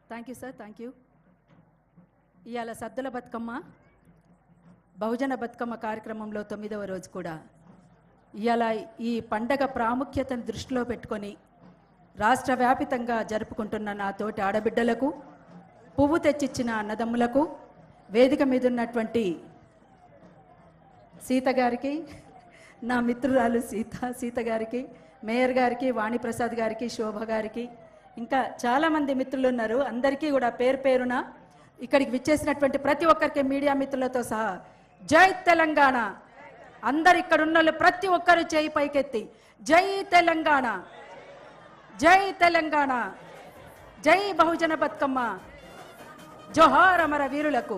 Thank you sir, thank you. ఇవాళ సద్దుల బతుకమ్మ బహుజన బతుకమ్మ కార్యక్రమంలో 9వ రోజు కూడా ఇవాళ ఈ పండగ ప్రాముఖ్యతను దృష్టిలో పెట్టుకొని రాష్ట్ర వ్యాపితంగా జరుపుకుంటున్న నా తోటి ఆడబిడ్డలకు, పువ్వు తెచ్చిచ్చిన అన్నదమ్ములకు, వేదిక మీద ఉన్నటువంటి సీత గారికి, నా మిత్రురాలు సీత గారికి, మేయర్ గారికి, వాణిప్రసాద్ గారికి, శోభ గారికి, ఇంకా చాలామంది మిత్రులు ఉన్నారు. అందరికీ కూడా పేరు పేరున ఇక్కడికి విచ్చేసినటువంటి ప్రతి ఒక్కరికి, మీడియా మిత్రులతో సహా జై తెలంగాణ. అందరు ఇక్కడ ఉన్న ప్రతి ఒక్కరు చేయి పైకెత్తి జై తెలంగాణ, జై తెలంగాణ, జై బహుజన బతుకమ్మ, జోహార్ అమర వీరులకు.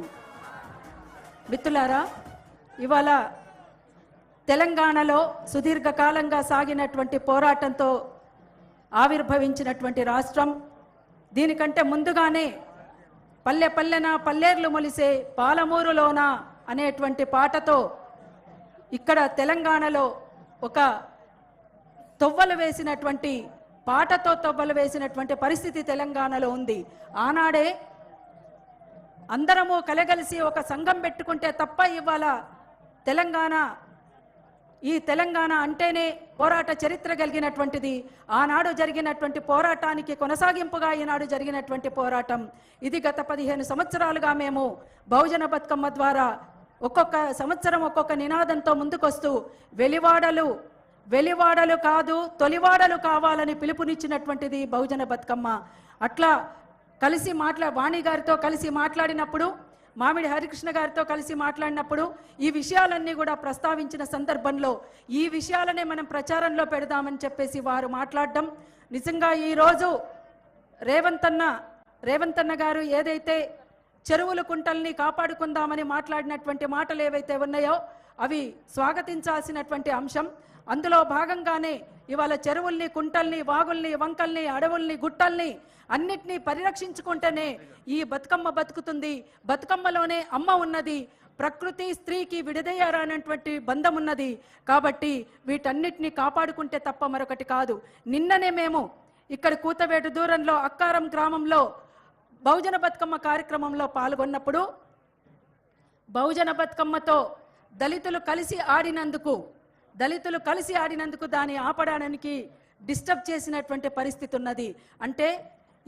మిత్రులారా, ఇవాళ తెలంగాణలో సుదీర్ఘకాలంగా సాగినటువంటి పోరాటంతో ఆవిర్భవించినటువంటి రాష్ట్రం. దీనికంటే ముందుగానే పల్లె పల్లెన పల్లేర్లు మొలిసే పాలమూరులోన అనేటువంటి పాటతో ఇక్కడ తెలంగాణలో ఒక తొవ్వలు వేసినటువంటి పాటతో తొవ్వలు వేసినటువంటి పరిస్థితి తెలంగాణలో ఉంది. ఆనాడే అందరము కలగలిసి ఒక సంఘం పెట్టుకుంటే తప్ప ఇవాళ ఈ తెలంగాణ అంటేనే పోరాట చరిత్ర కలిగినటువంటిది. ఆనాడు జరిగినటువంటి పోరాటానికి కొనసాగింపుగా ఈనాడు జరిగినటువంటి పోరాటం ఇది. గత 15 సంవత్సరాలుగా మేము బహుజన బతుకమ్మ ద్వారా ఒక్కొక్క సంవత్సరం ఒక్కొక్క నినాదంతో ముందుకొస్తూ వెలివాడలు కాదు తొలివాడలు కావాలని పిలుపునిచ్చినటువంటిది బహుజన బతుకమ్మ. అట్లా కలిసి వాణి గారితో కలిసి మాట్లాడినప్పుడు, మామిడి హరికృష్ణ గారితో కలిసి మాట్లాడినప్పుడు ఈ విషయాలన్నీ కూడా ప్రస్తావించిన సందర్భంలో ఈ విషయాలనే మనం ప్రచారంలో పెడదామని చెప్పేసి వారు మాట్లాడడం నిజంగా ఈరోజు రేవంత్ అన్న గారు ఏదైతే చెరువుల కుంటల్ని కాపాడుకుందామని మాట్లాడినటువంటి మాటలు ఏవైతే ఉన్నాయో అవి స్వాగతించాల్సినటువంటి అంశం. అందులో భాగంగానే ఇవాళ చెరువుల్ని, కుంటల్ని, వాగుల్ని, వంకల్ని, అడవుల్ని, గుట్టల్ని అన్నిటినీ పరిరక్షించుకుంటేనే ఈ బతుకమ్మ బతుకుతుంది. బతుకమ్మలోనే అమ్మ ఉన్నది. ప్రకృతి స్త్రీకి విడదయ్యారనేటువంటి బంధం ఉన్నది. కాబట్టి వీటన్నిటిని కాపాడుకుంటే తప్ప మరొకటి కాదు. నిన్ననే మేము ఇక్కడ కూతవేటు దూరంలో అక్కారం గ్రామంలో బహుజన బతుకమ్మ కార్యక్రమంలో పాల్గొన్నప్పుడు బహుజన బతుకమ్మతో దళితులు కలిసి ఆడినందుకు దాన్ని ఆపడానికి డిస్టర్బ్ చేసినటువంటి పరిస్థితి ఉన్నది. అంటే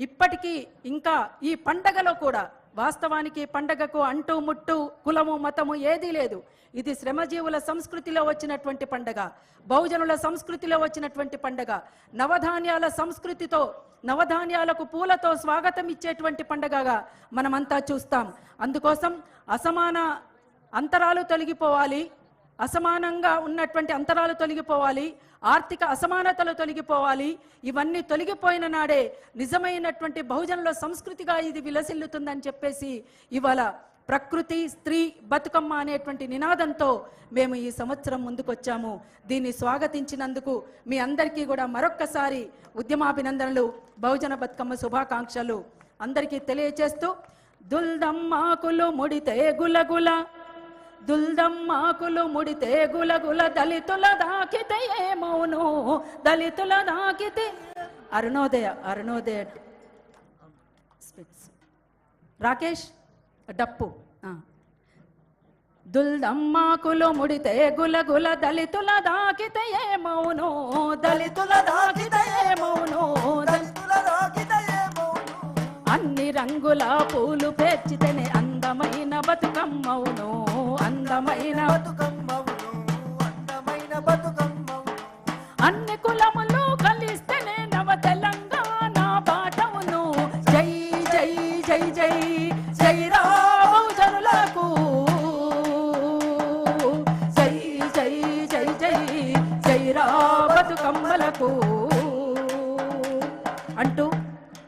ఇప్పటికీ ఇంకా ఈ పండగలో కూడా వాస్తవానికి పండగకు అంటూ ముట్టు కులము మతము ఏదీ లేదు. ఇది శ్రమజీవుల సంస్కృతిలో వచ్చినటువంటి పండగ, బహుజనుల సంస్కృతిలో వచ్చినటువంటి పండగ, నవధాన్యాల సంస్కృతితో, నవధాన్యాలకు పూలతో స్వాగతం ఇచ్చేటువంటి పండగగా మనమంతా చూస్తాం. అందుకోసం అసమాన అంతరాలు తొలగిపోవాలి, అసమానంగా ఉన్నటువంటి అంతరాలు తొలగిపోవాలి, ఆర్థిక అసమానతలు తొలగిపోవాలి. ఇవన్నీ తొలగిపోయిన నాడే నిజమైనటువంటి బహుజనుల సంస్కృతిగా ఇది విలసిల్లుతుందని చెప్పేసి ఇవాళ ప్రకృతి స్త్రీ బతుకమ్మ అనేటువంటి నినాదంతో మేము ఈ సంవత్సరం ముందుకొచ్చాము. దీన్ని స్వాగతించినందుకు మీ అందరికీ కూడా మరొక్కసారి ఉద్యమాభినందనలు, బహుజన బతుకమ్మ శుభాకాంక్షలు అందరికీ తెలియచేస్తూ, దుల్దమ్మాకులు ముడితే గులగుల, దుల్దమ్మాకులు ముడితే గులగుల, దళితుల దాకితే ఏమౌను, దళితుల దాకితే అరుణోదయ రాకేష్ డప్పు. దుల్దమ్మాకులు ముడితే గులగుల, దళితుల దాకితే ఏమౌను, దళితుల దాకితే ఏమౌను, అన్ని రంగుల పూలు పేర్చితేనే అందమైన బతుకమ్మవును, అందమైన బతుకమ్మవును, అన్ని కులములు కలిస్తేనే నవ తెలంగాణ బాటవును. జై జై జై జై జై రా బహుజనులకు, జై జై జై జై జై రా బతుకమ్మలకు అంటూ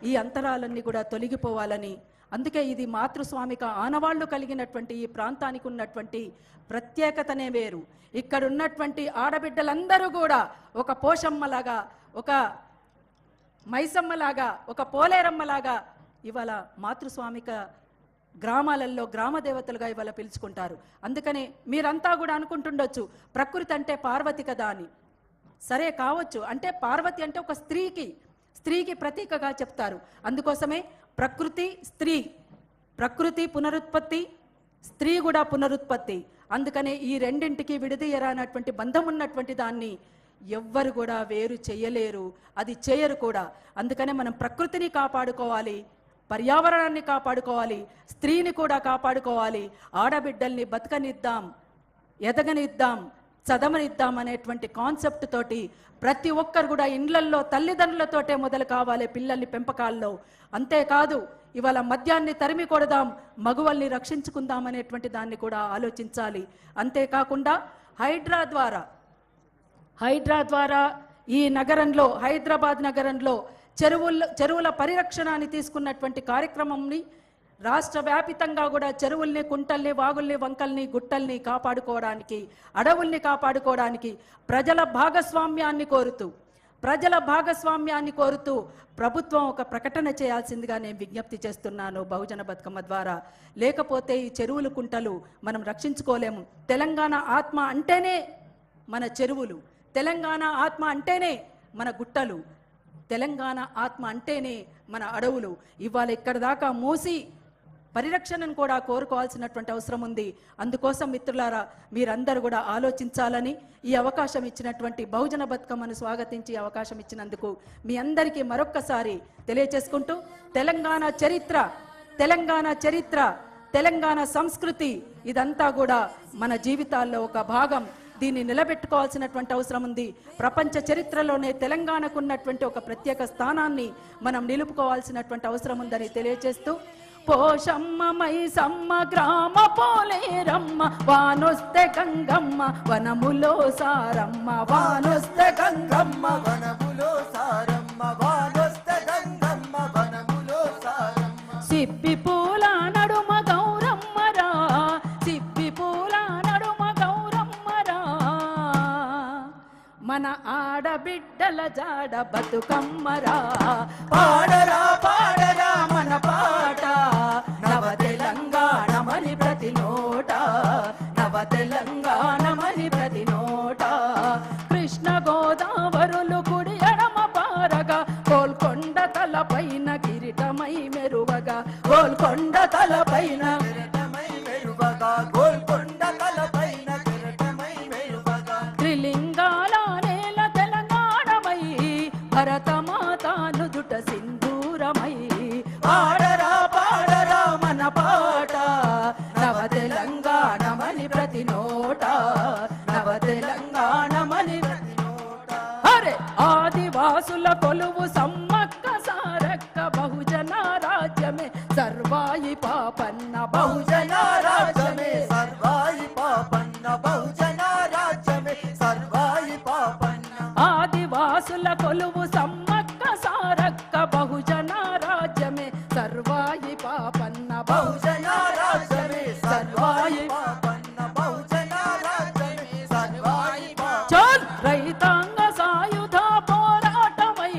ఈ అంతరాలన్నీ కూడా తొలగిపోవాలని, అందుకే ఇది మాతృస్వామిక ఆనవాళ్లు కలిగినటువంటి ఈ ప్రాంతానికి ఉన్నటువంటి ప్రత్యేకతనే వేరు. ఇక్కడ ఉన్నటువంటి ఆడబిడ్డలందరూ కూడా ఒక పోషమ్మలాగా, ఒక మైసమ్మలాగా, ఒక పోలేరమ్మలాగా ఇవాళ మాతృస్వామిక గ్రామాలలో గ్రామ దేవతలుగా ఇవాళ పిలుచుకుంటారు. అందుకనే మీరంతా కూడా అనుకుంటుండొచ్చు ప్రకృతి అంటే పార్వతి కదా అని. సరే కావచ్చు, అంటే పార్వతి అంటే ఒక స్త్రీకి ప్రతీకగా చెప్తారు. అందుకోసమే ప్రకృతి స్త్రీ, ప్రకృతి పునరుత్పత్తి, స్త్రీ కూడా పునరుత్పత్తి. అందుకనే ఈ రెండింటికి విడదీయరానటువంటి బంధం ఉన్నటువంటి దాన్ని ఎవ్వరు కూడా వేరు చేయలేరు, అది చేయరు కూడా. అందుకనే మనం ప్రకృతిని కాపాడుకోవాలి, పర్యావరణాన్ని కాపాడుకోవాలి, స్త్రీని కూడా కాపాడుకోవాలి. ఆడబిడ్డల్ని బతకనిద్దాం, ఎదగనిద్దాం, చదవనిద్దాం అనేటువంటి కాన్సెప్ట్ తోటి ప్రతి ఒక్కరు కూడా ఇండ్లల్లో తల్లిదండ్రులతోటే మొదలు కావాలి పిల్లల్ని పెంపకాల్లో. అంతేకాదు ఇవాళ మద్యాన్ని తరిమి కొడదాం, మగువల్ని రక్షించుకుందాం అనేటువంటి దాన్ని కూడా ఆలోచించాలి. అంతేకాకుండా హైడ్రా ద్వారా ఈ నగరంలో, హైదరాబాద్ నగరంలో చెరువుల పరిరక్షణని తీసుకున్నటువంటి కార్యక్రమంని రాష్ట్ర వ్యాపితంగా కూడా చెరువుల్ని, కుంటల్ని, వాగుల్ని, వంకల్ని, గుట్టల్ని కాపాడుకోవడానికి, అడవుల్ని కాపాడుకోవడానికి ప్రజల భాగస్వామ్యాన్ని కోరుతూ ప్రభుత్వం ఒక ప్రకటన చేయాల్సిందిగా నేను విజ్ఞప్తి చేస్తున్నాను బహుజన బతుకమ్మ ద్వారా. లేకపోతే ఈ చెరువులు, కుంటలు మనం రక్షించుకోలేము. తెలంగాణ ఆత్మ అంటేనే మన చెరువులు, తెలంగాణ ఆత్మ అంటేనే మన గుట్టలు, తెలంగాణ ఆత్మ అంటేనే మన అడవులు. ఇవాళ ఇక్కడ దాకా మూసి పరిరక్షణను కూడా కోరుకోవాల్సినటువంటి అవసరం ఉంది. అందుకోసం మిత్రులారా మీరందరూ కూడా ఆలోచించాలని ఈ అవకాశం ఇచ్చినటువంటి బహుజన బతుకమ్మను స్వాగతించి అవకాశం ఇచ్చినందుకు మీ అందరికీ మరొక్కసారి తెలియచేసుకుంటూ, తెలంగాణ చరిత్ర, తెలంగాణ సంస్కృతి ఇదంతా కూడా మన జీవితాల్లో ఒక భాగం. దీన్ని నిలబెట్టుకోవాల్సినటువంటి అవసరం ఉంది. ప్రపంచ చరిత్రలోనే తెలంగాణకు ఉన్నటువంటి ఒక ప్రత్యేక స్థానాన్ని మనం నిలుపుకోవాల్సినటువంటి అవసరం ఉందని తెలియజేస్తూ, పోషమ్మ మైసమ్మ గ్రామ పోలేరమ్మ, వానొస్తే గంగమ్మ వనములో సారమ్మ, వానొస్తే గంగమ్మ వనములో సారమ్మ, వానొస్తే గంగమ్మ వనములో సారమ్మ, సిప్పి పూల నడుమ గౌరమ్మరా, సిప్పి పూల నడుమ గౌరమ్మరా, మన ఆడబిడ్డల జాడ బతుకమ్మరా, పాడరా పాడరా మన పాట, నవ తెలంగాణమని ప్రతి నోట, నవ తెలంగాణమని ప్రతి నోట, కృష్ణ గోదావరులు కుడి ఎడమ పారగా, గోల్కొండ తలపైన కిరీటమై మెరువగా, గోల్కొండ తలపైన కిరీటమై మెరువగా, గోల్కొండ తలపైన కిరీటమై మెరువగా, త్రిలింగాల నేల తెలంగాణమై, భరతమాతాను దుట సింధూరమై, పాడరా పాడరా మన పాట, నవ తెలంగాణమని ప్రతి నోట, నవ తెలంగాణమని ప్రతి నోట. అరే ఆదివాసుల కొలువు సమ్మక్క సారక్క, బహుజన రాజ్యమే సర్వాయి పాపన్న, బహుజన రాజ్యమే సర్వాయి పాపన్న, బహుజన రాజ్యమే సర్వాయి పాపన్న, ఆదివాసుల కొలువు సమ్మక్క సారక్క, బహుజన రాజ్యమే సర్వాయి పాపన్న, బహుజన రాజ్యమే సర్వాయి పాపన్న, బహుజన రాజ్యమే సర్వాయి పాపన్న. చల్ రైతాంగ సాయుధ పోరాటమై,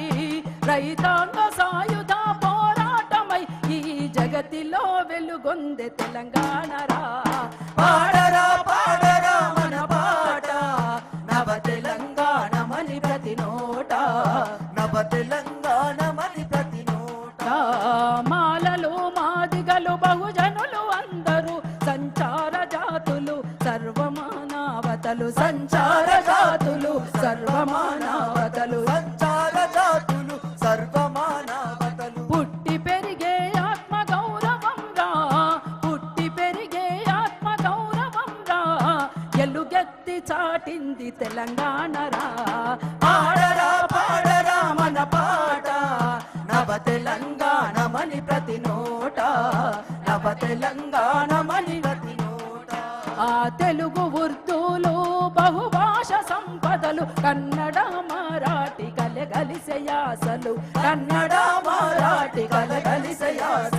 రైతాంగ సాయుధ పోరాటమై, ఈ జగతిలో వెలుగొందే తెలంగాణరా, పాడరా పాడరా మన పాట, నవ తెలంగాణమని ప్రతి నోట, నవ తెలంగాణమని ప్రతి నోట. మాలలు మాదిగలు బహుజనులు అందరూ సంచార జాతులు సర్వమానవతలు, సంచార జాతులు సర్వమానవతలు, సంచార జాతులు సర్వమానవతలు. పుట్టి పెరిగే ఆత్మ గౌరవం రా, పుట్టి పెరిగే ఆత్మ గౌరవం రా, ఎలుగెత్తి చాటింది తెలంగాణరా, పాడరా పాడరా మన పాట, నవ తెలంగాణమని ప్రతి నోట, నవ తెలంగాణమని ప్రతి నోట. ఆ తెలుగు ఉర్దూలు బహుభాష సంపదలు, కన్నడ మరాఠీ కలగలిసే యాసలు, కన్నడ మరాఠీ కలగలిసే యాసలు,